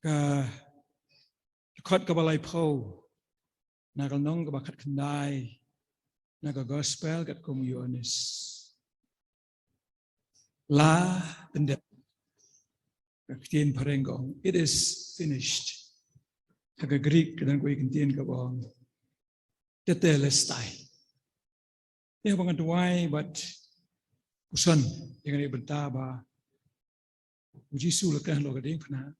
ka khot ka balai pho na kal nong ka bakhat khandai na ka gospel kat kum Ioannis la pendep ka tien parengong it is finished ka Greek dan ko ikin tien ka bong tetelestai ya bangan tuai but usan yang ni bertaba uji sul kan lo ka ding phana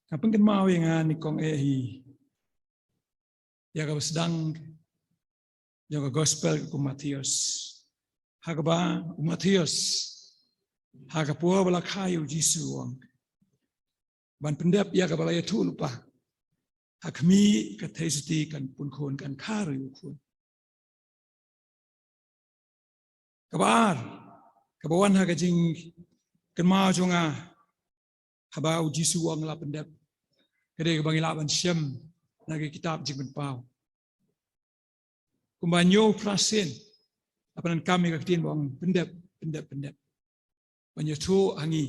kapeng kan mau yang ni kong hi ya ka sedang ya ka gospel ku Matius hagaba Matius hagapo bala khayu Jisu wang ban pendep ya ka bala ya tu lupa hakmi ka theisuti kan pun khon kan kharu khon kabar kabawan ha ka jing kan mau jonga haba Jisu wang la pendep kede ka bangila ban syam nagi kitab jing ben pau kumbanyo prasen apanan kami ka tin bang pendep banyo tu hangi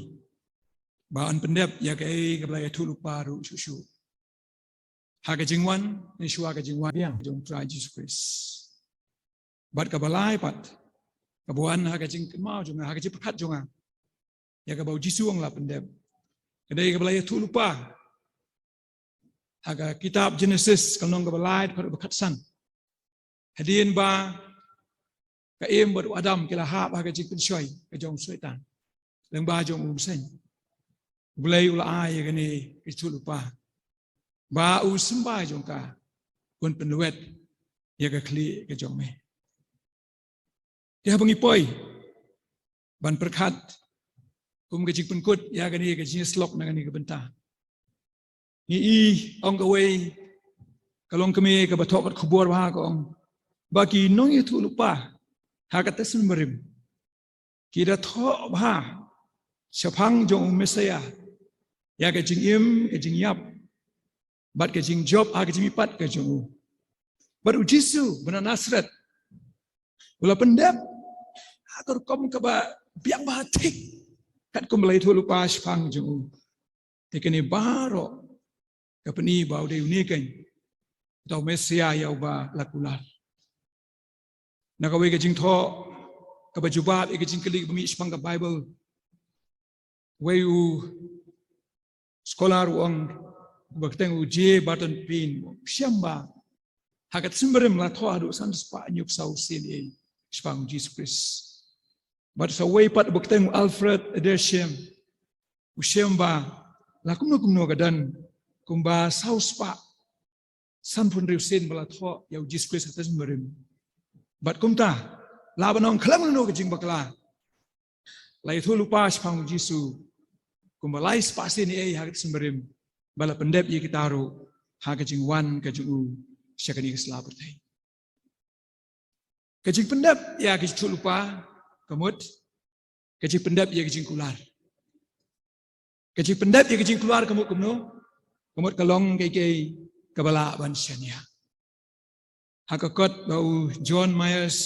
baan pendep ya kai ka bala tu lupa ru susu ha ka jingwan ni shua ka jingwan jong try Jesus Christ bat ka balai pat kabuan ha ka jing mau jonga ha ka ji phat jonga ya ka bau Jisu ang la pendep kedai ka bala tu lupa ha ka kitab Genesis kalong ka balai pat bakat san hadin ba ka em bot Adam kila ha ba ka jing pensoi ka jong syaitan leng ba jong sen bulai ula ai ka ni itu lupa ba u semba jong ka kun penwet ya ka kli ka jong me dia bangi poi ban perkhat kum ka jing penkut ya ka ni ka jing slok na ka ni ka benta ni i ong ka wei kalong kami ka bathok kat khubor ba ka ong bagi nong itu lupa hakat semberim kira tho ba syapang jong mesaya ya ka jing im ka jing yap bat ka jing job ha ka jing pat ka jong baru Jisu bena Nasret ula pendep atur kom ka ba biak ba tik kat kum lai thu lupa syapang jong tekeni baro ka peni bau de unikan tau mesaya ya ba lakular nakawe ka jing tho ka bajubat ka jing kali bumi syapang ka Bible wayu scholar wang bakteng uje baton pin syamba hakat semberem la tho adu san spa nyup sau sin e syapang Jesus Christ but sa way pat bakteng Alfred Edershem usyamba la kumno gadan kumba sau spa san pun riusin bala tho ya Jesus Christ hatas semberem but kumta labanong khalam no ka jing bakla lai thu lupa syapang Jisu kumbalai spasi ni hakat semberim bala pendep ye kitaru ha ka jing wan ka jing syakani kesla bertai ka jing pendep ya ka thu lupa kamut ka jing pendep ye ka jing kular ka jing pendep ye ka jing kular kamut kumno kamut kalong kai kabala ban syania hakakot bau John Myers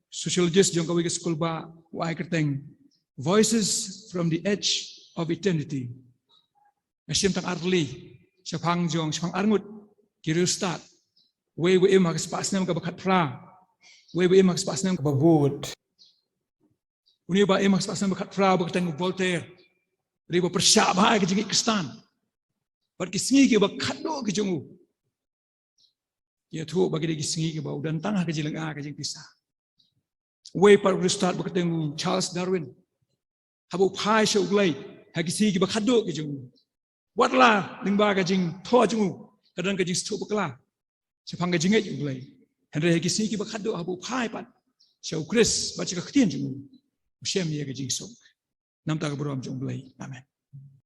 sociologist jong kawi ke school ba wai kerteng voices from the edge of eternity asyam tang arli syapang jong syapang arngut kiru start we em hak spasnam ka bakat pra we em hak spasnam ka babut uni ba em hak spasnam bakat pra bakateng Voltaire riba persya ba ka jingi kristan bat kisingi ke bakat do ke jongu ya tu bagi dia kisingi ke bau dan tangah ke jilenga ka jing pisah we par start bakateng Charles Darwin habu phai shau glai hakisi ki bakhado ki jung watla lingba ka jing tho jung kadang ka jing stu bakla chapang ka jing e jung glai henre hakisi ki bakhado habu phai pat shau Chris ba chi ka khtian jung shem ye ka jing so nam ta ka brom jung glai amen